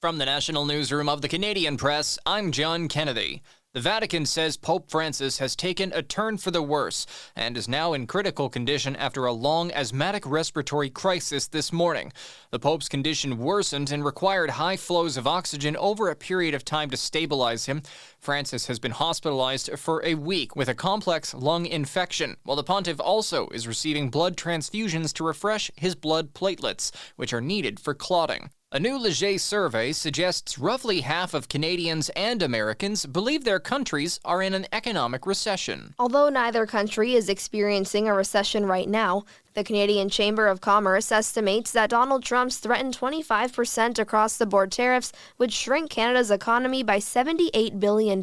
From the National Newsroom of the Canadian Press, I'm John Kennedy. The Vatican says Pope Francis has taken a turn for the worse and is now in critical condition after a long asthmatic respiratory crisis this morning. The Pope's condition worsened and required high flows of oxygen over a period of time to stabilize him. Francis has been hospitalized for a week with a complex lung infection, while the pontiff also is receiving blood transfusions to refresh his blood platelets, which are needed for clotting. A new Leger survey suggests roughly half of Canadians and Americans believe their countries are in an economic recession. Although neither country is experiencing a recession right now, the Canadian Chamber of Commerce estimates that Donald Trump's threatened 25% across-the-board tariffs would shrink Canada's economy by $78 billion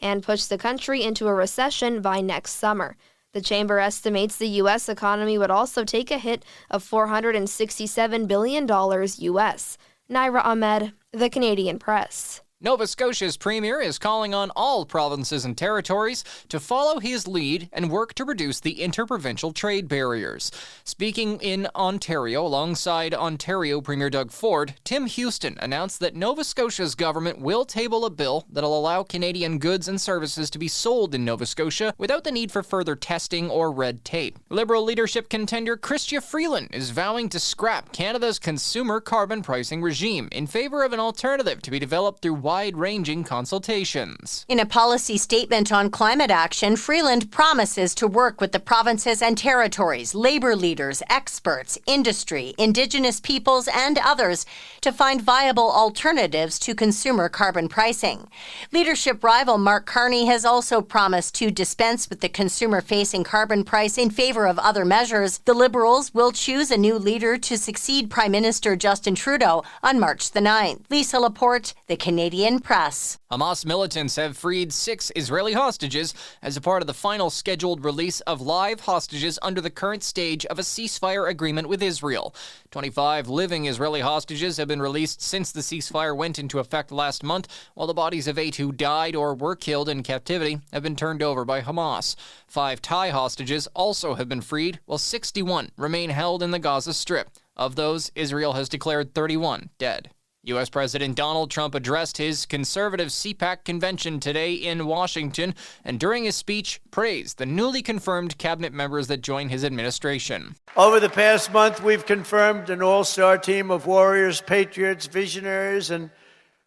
and push the country into a recession by next summer. The chamber estimates the U.S. economy would also take a hit of $467 billion U.S. Naira Ahmed, The Canadian Press. Nova Scotia's premier is calling on all provinces and territories to follow his lead and work to reduce the interprovincial trade barriers. Speaking in Ontario alongside Ontario Premier Doug Ford, Tim Houston announced that Nova Scotia's government will table a bill that'll allow Canadian goods and services to be sold in Nova Scotia without the need for further testing or red tape. Liberal leadership contender Chrystia Freeland is vowing to scrap Canada's consumer carbon pricing regime in favor of an alternative to be developed through wide-ranging consultations. In a policy statement on climate action, Freeland promises to work with the provinces and territories, labor leaders, experts, industry, Indigenous peoples, and others to find viable alternatives to consumer carbon pricing. Leadership rival Mark Carney has also promised to dispense with the consumer-facing carbon price in favor of other measures. The Liberals will choose a new leader to succeed Prime Minister Justin Trudeau on March the 9th. Lisa Laporte, The Canadian Press. Hamas militants have freed 6 Israeli hostages as a part of the final scheduled release of live hostages under the current stage of a ceasefire agreement with Israel. 25 living Israeli hostages have been released since the ceasefire went into effect last month, while the bodies of 8 who died or were killed in captivity have been turned over by Hamas. 5 Thai hostages also have been freed, while 61 remain held in the Gaza Strip. Of those, Israel has declared 31 dead. U.S. President Donald Trump addressed his conservative CPAC convention today in Washington, and during his speech, praised the newly confirmed cabinet members that join his administration. Over the past month, we've confirmed an all-star team of warriors, patriots, visionaries, and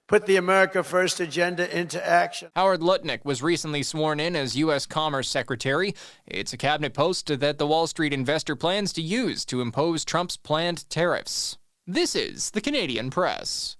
put the America First agenda into action. Howard Lutnick was recently sworn in as U.S. Commerce Secretary. It's a cabinet post that the Wall Street investor plans to use to impose Trump's planned tariffs. This is the Canadian Press.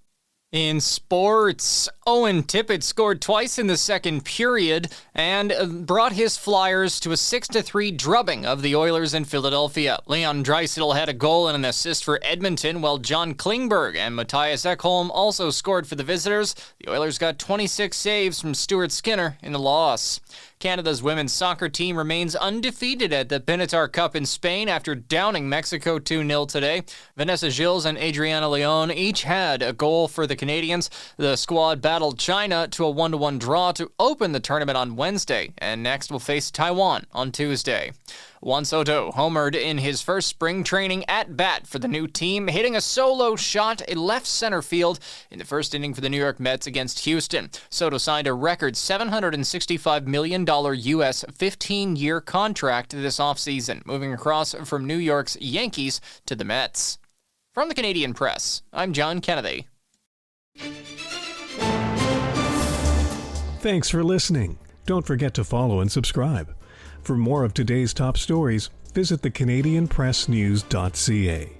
In sports, Owen Tippett scored twice in the second period and brought his Flyers to a 6-3 drubbing of the Oilers in Philadelphia. Leon Draisaitl had a goal and an assist for Edmonton, while John Klingberg and Matthias Ekholm also scored for the visitors. The Oilers got 26 saves from Stuart Skinner in the loss. Canada's women's soccer team remains undefeated at the Benatar Cup in Spain after downing Mexico 2-0 today. Vanessa Gilles and Adriana Leon each had a goal for the Canadians. The squad battled China to a 1-1 draw to open the tournament on Wednesday, and next will face Taiwan on Tuesday. Juan Soto homered in his first spring training at bat for the new team, hitting a solo shot in left center field in the first inning for the New York Mets against Houston. Soto signed a record $765 million U.S. 15-year contract this offseason, moving across from New York's Yankees to the Mets. From the Canadian Press, I'm John Kennedy. Thanks for listening. Don't forget to follow and subscribe. For more of today's top stories, visit thecanadianpressnews.ca.